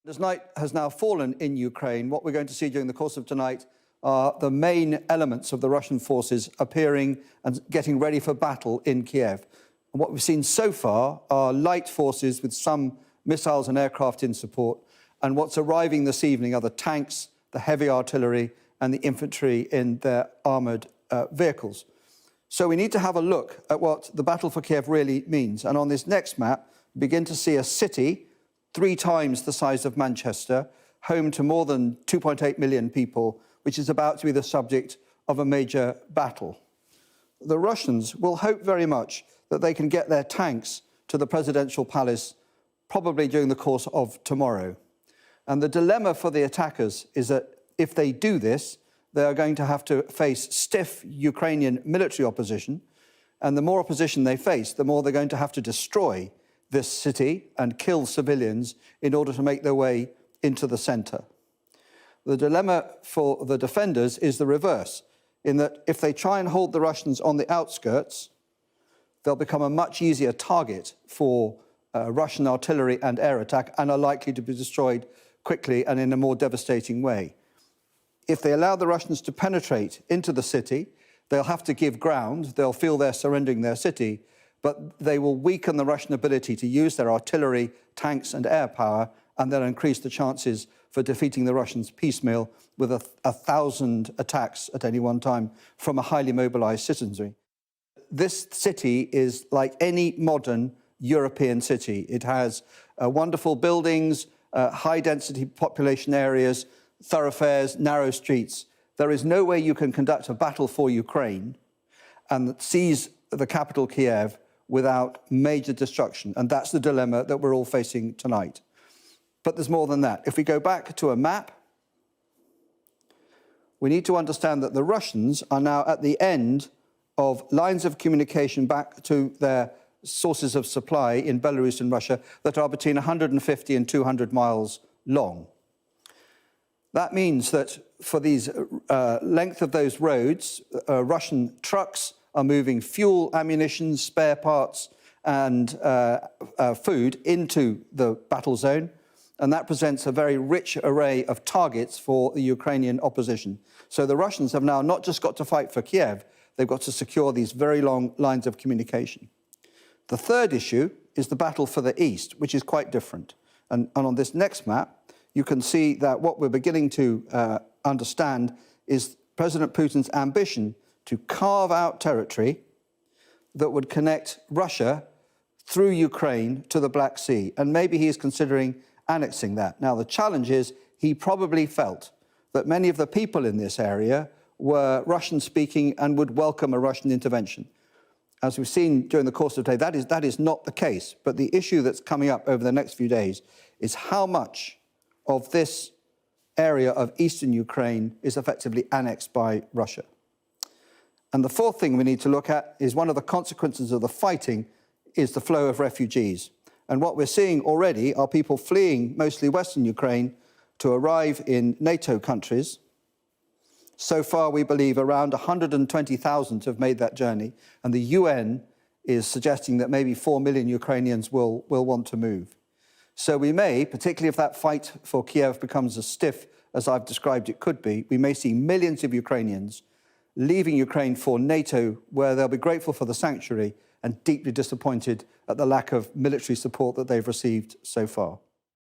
As night has now fallen in Ukraine, what we're going to see during the course of tonight are the main elements of the Russian forces appearing and getting ready for battle in Kyiv. And what we've seen so far are light forces with some missiles and aircraft in support. And what's arriving this evening are the tanks, the heavy artillery and the infantry in their armoured vehicles. So we need to have a look at what the battle for Kyiv really means. And on this next map, begin to see a city 3 times the size of Manchester, home to more than 2.8 million people, which is about to be the subject of a major battle. The Russians will hope very much that they can get their tanks to the presidential palace probably during the course of tomorrow. And the dilemma for the attackers is that if they do this, they are going to have to face stiff Ukrainian military opposition. And the more opposition they face, the more they're going to have to destroy this city and kill civilians in order to make their way into the centre. The dilemma for the defenders is the reverse, in that if they try and hold the Russians on the outskirts, they'll become a much easier target for Russian artillery and air attack and are likely to be destroyed quickly and in a more devastating way. If they allow the Russians to penetrate into the city, they'll have to give ground, they'll feel they're surrendering their city, but they will weaken the Russian ability to use their artillery, tanks and air power, and they'll increase the chances for defeating the Russians piecemeal with 1,000 attacks at any one time from a highly mobilized citizenry. This city is like any modern European city. It has wonderful buildings, high-density population areas, thoroughfares, narrow streets. There is no way you can conduct a battle for Ukraine and seize the capital, Kyiv, without major destruction. And that's the dilemma that we're all facing tonight. But there's more than that. If we go back to a map, we need to understand that the Russians are now at the end of lines of communication back to their sources of supply in Belarus and Russia that are between 150 and 200 miles long. That means that for these length of those roads, Russian trucks are moving fuel, ammunition, spare parts and food into the battle zone. And that presents a very rich array of targets for the Ukrainian opposition. So the Russians have now not just got to fight for Kyiv, they've got to secure these very long lines of communication. The third issue is the battle for the east, which is quite different. And on this next map, you can see that what we're beginning to understand is President Putin's ambition to carve out territory that would connect Russia through Ukraine to the Black Sea. And maybe he is considering annexing that. Now, the challenge is he probably felt that many of the people in this area were Russian-speaking and would welcome a Russian intervention. As we've seen during the course of the day, that is not the case. But the issue that's coming up over the next few days is how much of this area of eastern Ukraine is effectively annexed by Russia. And the fourth thing we need to look at is one of the consequences of the fighting is the flow of refugees. And what we're seeing already are people fleeing mostly Western Ukraine to arrive in NATO countries. So far, we believe around 120,000 have made that journey. And the UN is suggesting that maybe 4 million Ukrainians will want to move. So we may, particularly if that fight for Kyiv becomes as stiff as I've described it could be, we may see millions of Ukrainians leaving Ukraine for NATO, where they'll be grateful for the sanctuary and deeply disappointed at the lack of military support that they've received so far.